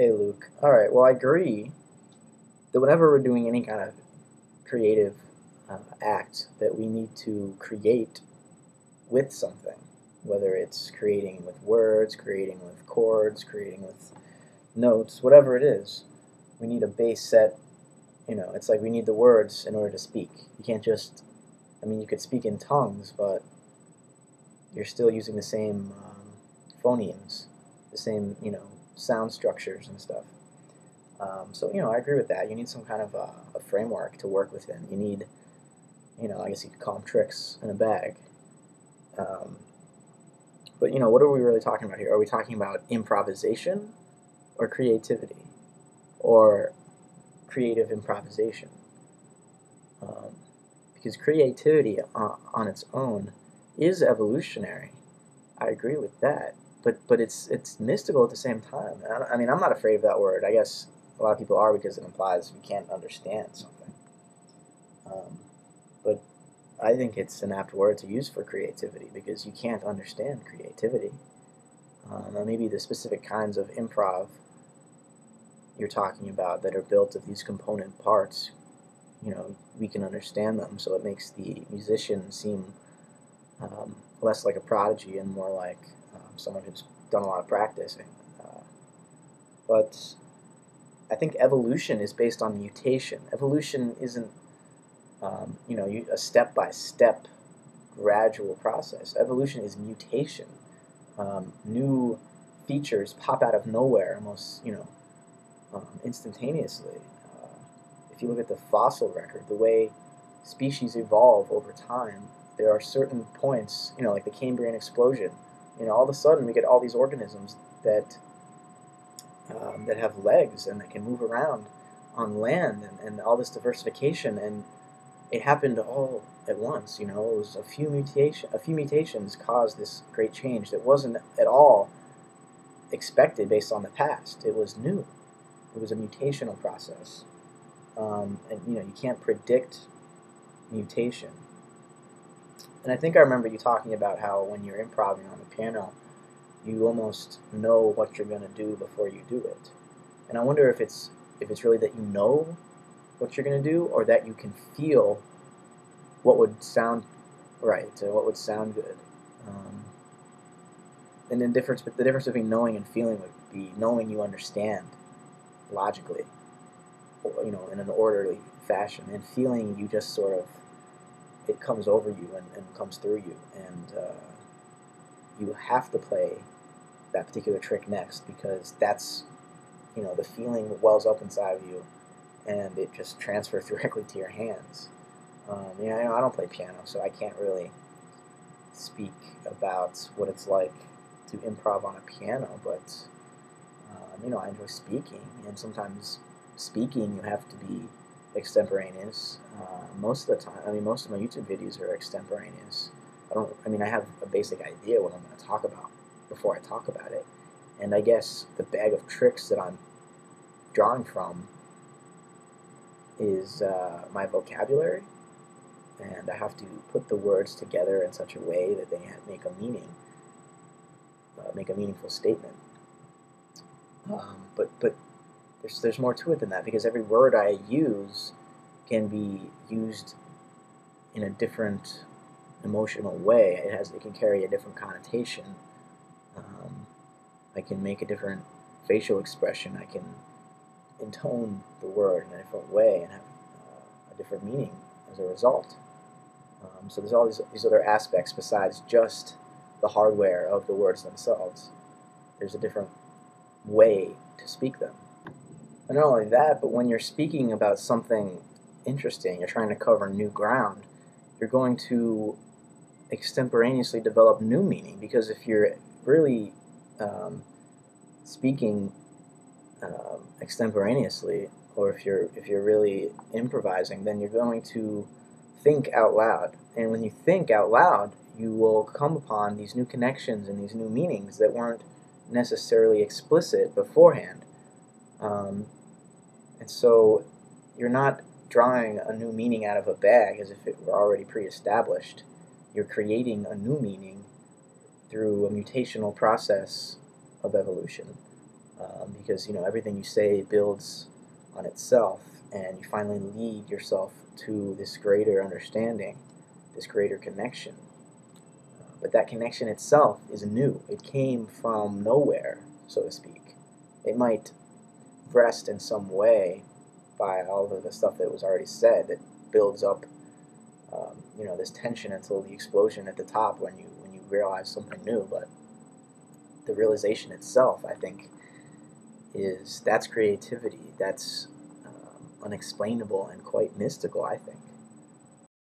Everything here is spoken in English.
Hey Luke. All right. Well, I agree that whenever we're doing any kind of creative act, that we need to create with something, whether it's creating with words, creating with chords, creating with notes, whatever it is. We need a base set. It's like we need the words in order to speak. You can't just. I mean, you could speak in tongues, but you're still using the same phonemes, the same sound structures and stuff. So I agree with that. You need some kind of a framework to work within. You need, I guess you could call them tricks in a bag. Um, but what are we really talking about here? Are we talking about improvisation or creativity or creative improvisation? Um, because creativity on its own is evolutionary. I agree with that. But it's mystical at the same time. I mean, I'm not afraid of that word. I guess a lot of people are because it implies you can't understand something. Um, but I think it's an apt word to use for creativity because you can't understand creativity. And maybe the specific kinds of improv you're talking about that are built of these component parts, we can understand them. So it makes the musician seem less like a prodigy and more like someone who's done a lot of practicing. But I think evolution is based on mutation. Evolution isn't, a step-by-step gradual process. Evolution is mutation. New features pop out of nowhere almost, instantaneously. If you look at the fossil record, the way species evolve over time, there are certain points, like the Cambrian explosion. All of a sudden we get all these organisms that have legs and that can move around on land and all this diversification, and it happened all at once. It was a few mutations caused this great change that wasn't at all expected based on the past. It was new. It was a mutational process, and you can't predict mutation. And I think I remember you talking about how when you're improvising on the piano, you almost know what you're going to do before you do it. And I wonder if it's really that you know what you're going to do, or that you can feel what would sound right, or what would sound good. Um, and the difference between knowing and feeling would be knowing you understand logically, or, in an orderly fashion, and feeling you just sort of it comes over you and comes through you, and you have to play that particular trick next because that's the feeling wells up inside of you, and it just transfers directly to your hands. I don't play piano, so I can't really speak about what it's like to improv on a piano, but I enjoy speaking, and sometimes speaking you have to be extemporaneous. Most of the time, I mean, most of my YouTube videos are extemporaneous. I have a basic idea what I'm going to talk about before I talk about it, and I guess the bag of tricks that I'm drawing from is my vocabulary, and I have to put the words together in such a way that they make a meaning, make a meaningful statement. But there's more to it than that because every word I use can be used in a different emotional way. It can carry a different connotation. Um, I can make a different facial expression. I can intone the word in a different way and have a different meaning as a result. So there's all these other aspects besides just the hardware of the words themselves. There's a different way to speak them. And not only that, but when you're speaking about something interesting, you're trying to cover new ground, you're going to extemporaneously develop new meaning because if you're really speaking extemporaneously, or if you're really improvising, then you're going to think out loud. And when you think out loud, you will come upon these new connections and these new meanings that weren't necessarily explicit beforehand. Um, and so you're not drawing a new meaning out of a bag as if it were already pre-established. You're creating a new meaning through a mutational process of evolution. because everything you say builds on itself, and you finally lead yourself to this greater understanding, this greater connection. But that connection itself is new. It came from nowhere, so to speak. It might rest in some way by all of the stuff that was already said that builds up, this tension until the explosion at the top when you realize something new. But the realization itself, I think, that's creativity. That's unexplainable and quite mystical, I think.